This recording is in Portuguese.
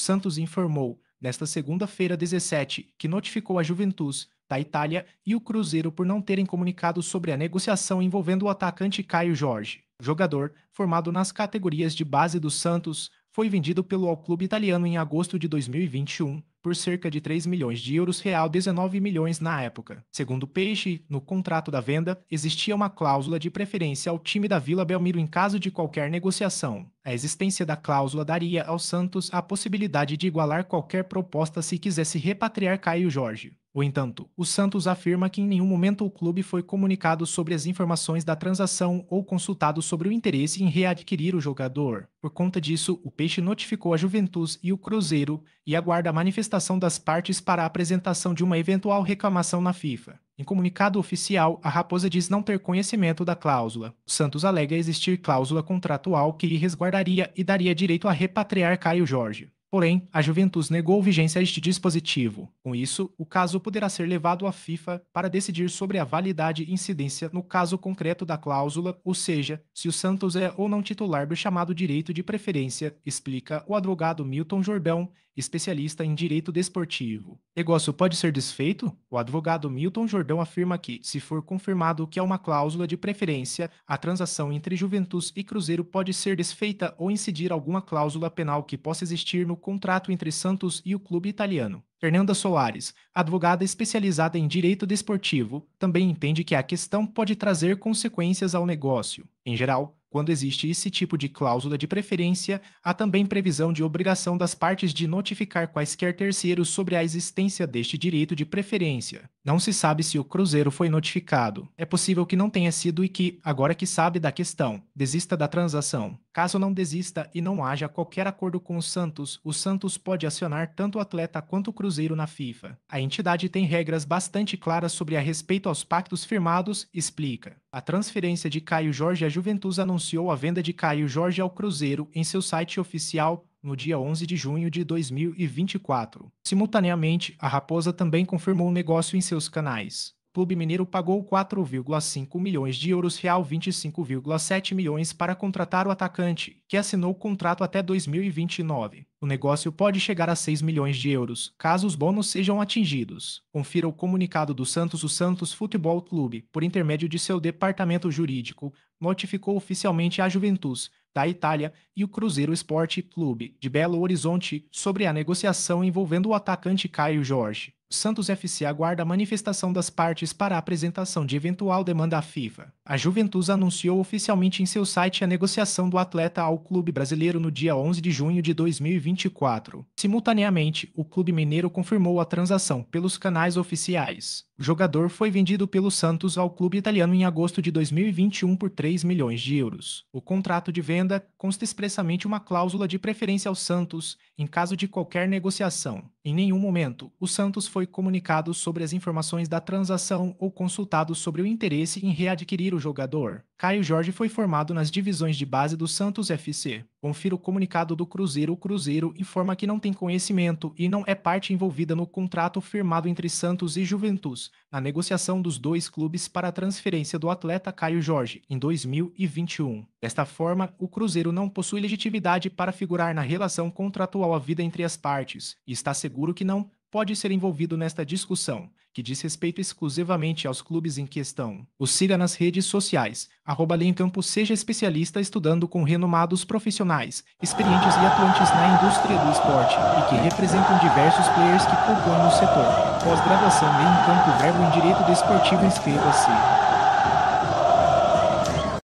Santos informou, nesta segunda-feira 17, que notificou a Juventus, da Itália, e o Cruzeiro por não terem comunicado sobre a negociação envolvendo o atacante Caio Jorge. O jogador, formado nas categorias de base do Santos, foi vendido pelo ao clube italiano em agosto de 2021 por cerca de 3 milhões de euros, real 19 milhões na época. Segundo o Peixe, no contrato da venda, existia uma cláusula de preferência ao time da Vila Belmiro em caso de qualquer negociação. A existência da cláusula daria ao Santos a possibilidade de igualar qualquer proposta se quisesse repatriar Caio Jorge. No entanto, o Santos afirma que em nenhum momento o clube foi comunicado sobre as informações da transação ou consultado sobre o interesse em readquirir o jogador. Por conta disso, o Peixe notificou a Juventus e o Cruzeiro e aguarda a manifestação das partes para a apresentação de uma eventual reclamação na FIFA. Em comunicado oficial, a Raposa diz não ter conhecimento da cláusula. O Santos alega existir cláusula contratual que lhe resguardaria e daria direito a repatriar Caio Jorge. Porém, a Juventus negou vigência a este dispositivo. Com isso, o caso poderá ser levado à FIFA para decidir sobre a validade e incidência no caso concreto da cláusula, ou seja, se o Santos é ou não titular do chamado direito de preferência, explica o advogado Milton Jordão, especialista em direito desportivo. O negócio pode ser desfeito? O advogado Milton Jordão afirma que, se for confirmado que há uma cláusula de preferência, a transação entre Juventus e Cruzeiro pode ser desfeita ou incidir alguma cláusula penal que possa existir no contrato entre Santos e o clube italiano. Fernanda Soares, advogada especializada em direito desportivo, também entende que a questão pode trazer consequências ao negócio. Em geral, quando existe esse tipo de cláusula de preferência, há também previsão de obrigação das partes de notificar quaisquer terceiros sobre a existência deste direito de preferência. Não se sabe se o Cruzeiro foi notificado. É possível que não tenha sido e que, agora que sabe da questão, desista da transação. Caso não desista e não haja qualquer acordo com o Santos pode acionar tanto o atleta quanto o Cruzeiro na FIFA. A entidade tem regras bastante claras sobre a respeito aos pactos firmados, explica. A transferência de Caio Jorge à Juventus anunciou a venda de Caio Jorge ao Cruzeiro em seu site oficial no dia 11 de junho de 2024. Simultaneamente, a Raposa também confirmou o negócio em seus canais. O Clube Mineiro pagou 4,5 milhões de euros, real 25,7 milhões, para contratar o atacante, que assinou o contrato até 2029. O negócio pode chegar a 6 milhões de euros, caso os bônus sejam atingidos. Confira o comunicado do Santos. O Santos Futebol Clube, por intermédio de seu departamento jurídico, notificou oficialmente a Juventus, da Itália, e o Cruzeiro Esporte Clube, de Belo Horizonte, sobre a negociação envolvendo o atacante Caio Jorge. O Santos FC aguarda a manifestação das partes para a apresentação de eventual demanda à FIFA. A Juventus anunciou oficialmente em seu site a negociação do atleta ao clube brasileiro no dia 11 de junho de 2024. Simultaneamente, o clube mineiro confirmou a transação pelos canais oficiais. O jogador foi vendido pelo Santos ao clube italiano em agosto de 2021 por 3 milhões de euros. O contrato de venda consta expressamente uma cláusula de preferência ao Santos em caso de qualquer negociação. Em nenhum momento, o Santos foi comunicado sobre as informações da transação ou consultado sobre o interesse em readquirir o jogador. Caio Jorge foi formado nas divisões de base do Santos FC. Confira o comunicado do Cruzeiro. O Cruzeiro informa que não tem conhecimento e não é parte envolvida no contrato firmado entre Santos e Juventus, na negociação dos dois clubes para a transferência do atleta Caio Jorge, em 2021. Desta forma, o Cruzeiro não possui legitimidade para figurar na relação contratual havida entre as partes, e está seguro que não pode ser envolvido nesta discussão, que diz respeito exclusivamente aos clubes em questão. O siga nas redes sociais, @LeemCampo. Seja especialista estudando com renomados profissionais, experientes e atuantes na indústria do esporte e que representam diversos players que compõem o setor. Pós-graduação LeemCampo, verbo em Direito Desportivo. Inscreva-se.